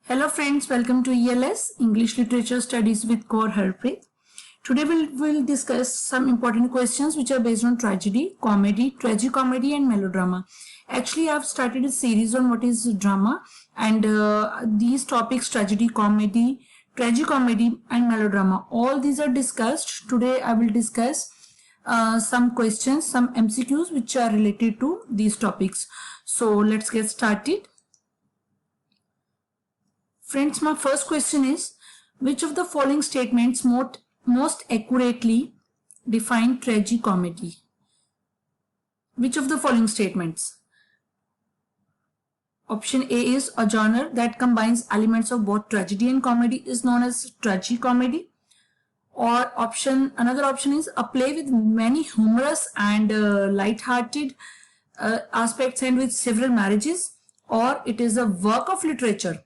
Hello friends, welcome to ELS English Literature Studies with Kaur Harpreet. Today we'll discuss some important questions which are based on tragedy, comedy, tragicomedy and melodrama. Actually, I've started a series on what is drama and these topics tragedy, comedy, tragicomedy and melodrama. All these are discussed. Today I will discuss some questions, some MCQs which are related to these topics. So let's get started. Friends, my first question is, which of the following statements most accurately define tragicomedy? Which of the following statements? Option A is a genre that combines elements of both tragedy and comedy is known as tragicomedy. Or another option is a play with many humorous and light-hearted aspects and with several marriages. Or it is a work of literature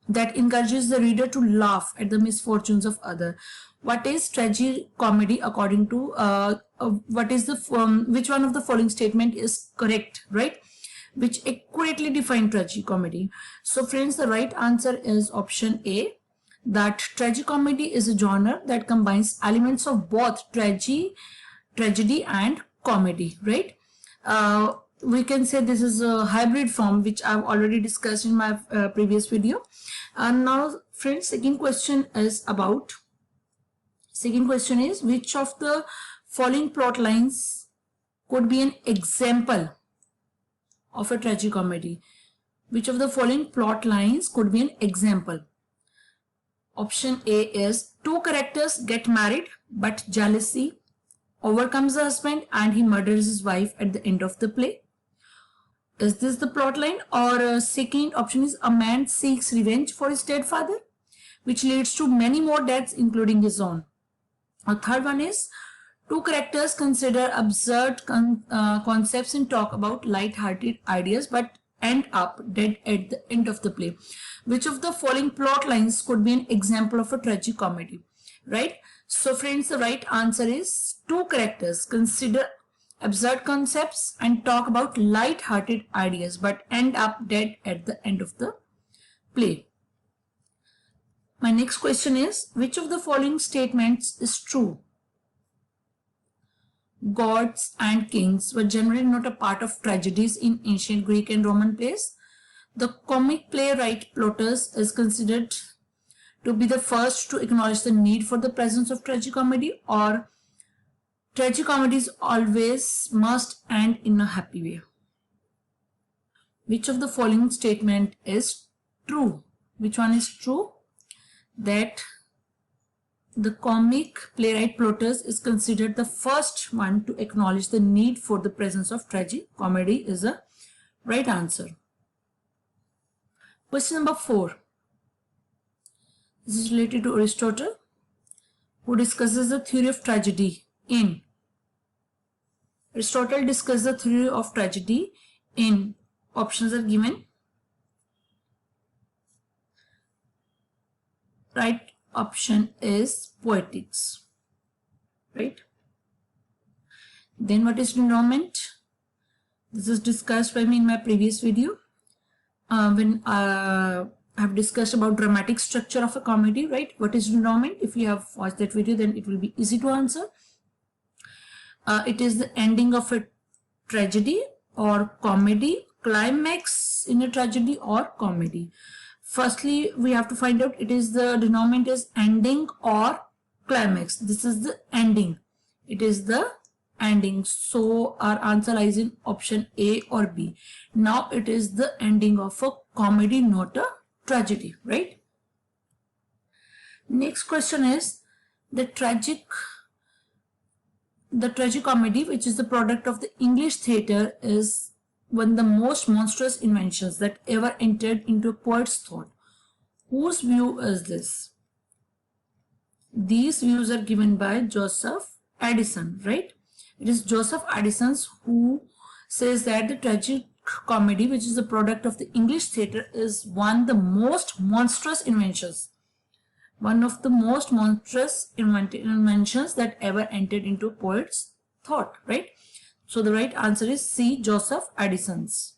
that encourages the reader to laugh at the misfortunes of others. What is tragicomedy according to which one of the following statement is correct, right? Which accurately define tragicomedy. So friends, the right answer is option A, that tragicomedy is a genre that combines elements of both tragedy and comedy, right? We can say this is a hybrid form, which I've already discussed in my previous video. And now friends, second question is which of the following plot lines could be an example of a tragicomedy? Which of the following plot lines could be an example? Option A is two characters get married but jealousy overcomes the husband and he murders his wife at the end of the play. Is this the plot line? Or second option is a man seeks revenge for his dead father, which leads to many more deaths including his own. A third one is two characters consider absurd concepts and talk about light-hearted ideas but end up dead at the end of the play. Which of the following plot lines could be an example of a tragicomedy, right? So friends, the right answer is two characters consider absurd concepts and talk about light-hearted ideas but end up dead at the end of the play. My next question is, which of the following statements is true? Gods and kings were generally not a part of tragedies in ancient Greek and Roman plays. The comic playwright Plautus is considered to be the first to acknowledge the need for the presence of tragicomedy, or tragicomedies always must end in a happy way. Which of the following statement is true? Which one is true? That the comic playwright Plautus is considered the first one to acknowledge the need for the presence of tragicomedy is the right answer. Question number 4. This is related to Aristotle, who discusses the theory of tragedy in. Aristotle discussed the theory of tragedy in. Options are given. Right option is poetics, right? Then what is denouement? This is discussed by me in my previous video when I have discussed about dramatic structure of a comedy, right? What is denouement? If you have watched that video, then it will be easy to answer. It is the ending of a tragedy or comedy, climax in a tragedy or comedy. Firstly, we have to find out it is the denouement is ending or climax. This is the ending. It is the ending. So our answer lies in option A or B. Now it is the ending of a comedy, not a tragedy, right? Next question is the tragicomedy, which is the product of the English theatre, is one of the most monstrous inventions that ever entered into a poet's thought. Whose view is this? These views are given by Joseph Addison, right? It is Joseph Addison who says that the tragicomedy, which is the product of the English theatre, is one of the most monstrous inventions. One of the most monstrous inventions that ever entered into a poet's thought, right? So the right answer is C, Joseph Addison's.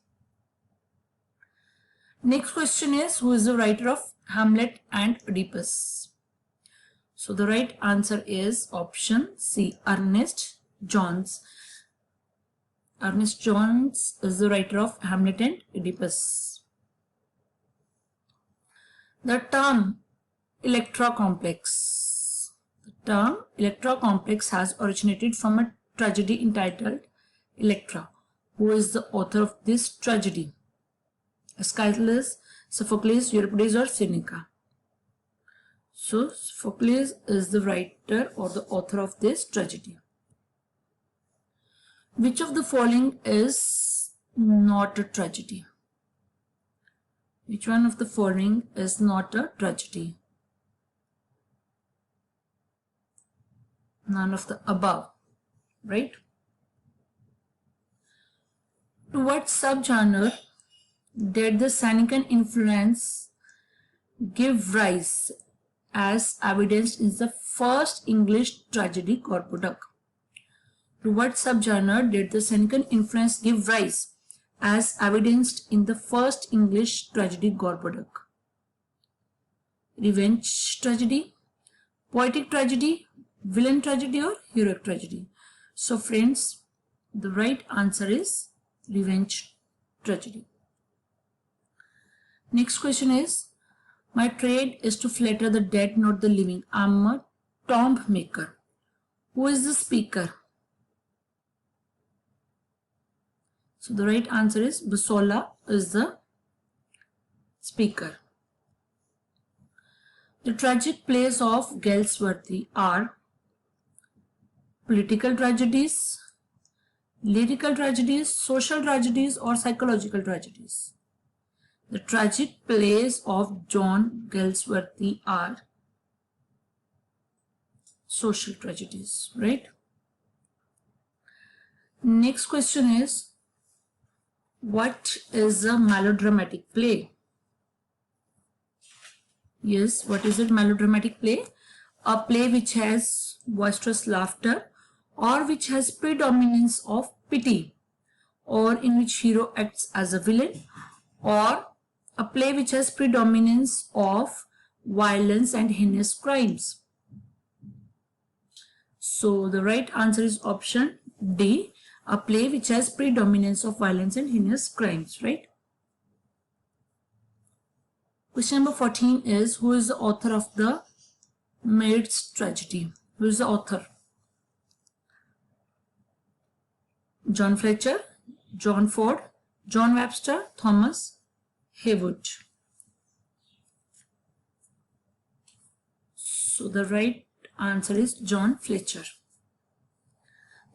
Next question is, who is the writer of Hamlet and Oedipus? So the right answer is option C, Ernest Jones. Ernest Jones is the writer of Hamlet and Oedipus. The term Electra complex. The term Electra complex has originated from a tragedy entitled Electra. Who is the author of this tragedy? Aeschylus, Sophocles, Euripides, or Seneca? So Sophocles is the writer or the author of this tragedy. Which of the following is not a tragedy? Which one of the following is not a tragedy? None of the above, right? To what subgenre did the Senecan influence give rise, as evidenced in the first English tragedy Gorboduc? To what subgenre did the Senecan influence give rise, as evidenced in the first English tragedy Gorboduc? Revenge tragedy, poetic tragedy, villain tragedy, or heroic tragedy? So friends, the right answer is revenge tragedy. Next question is, my trade is to flatter the dead, not the living. I am a tomb maker. Who is the speaker? So the right answer is Busola is the speaker. The tragic plays of Galsworthy are political tragedies, lyrical tragedies, social tragedies, or psychological tragedies. The tragic plays of John Galsworthy are social tragedies, right? Next question is, what is a melodramatic play? Yes, what is it? Melodramatic play? A play which has boisterous laughter, or which has predominance of pity, or in which hero acts as a villain, or a play which has predominance of violence and heinous crimes. So the right answer is option D, a play which has predominance of violence and heinous crimes, right? Question number 14 is, who is the author of the Maid's Tragedy? Who is the author? John Fletcher, John Ford, John Webster, Thomas Heywood. So the right answer is John Fletcher.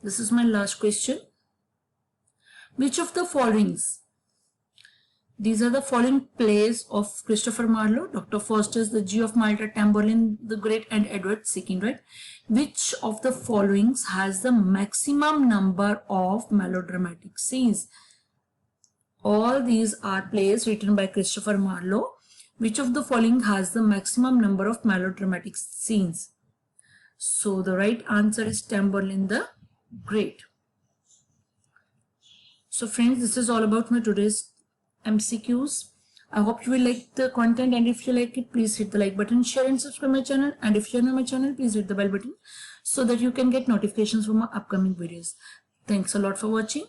This is my last question. Which of the followings? These are the following plays of Christopher Marlowe: Dr. Faustus, The Jew of Malta, Tamburlaine the Great, and Edward II, right? Which of the followings has the maximum number of melodramatic scenes? All these are plays written by Christopher Marlowe. Which of the following has the maximum number of melodramatic scenes? So the right answer is Tamburlaine the Great. So friends, this is all about my today's MCQs. I hope you will like the content, and if you like it, please hit the like button, share and subscribe my channel, and if you are new to my channel, please hit the bell button so that you can get notifications for my upcoming videos. Thanks a lot for watching.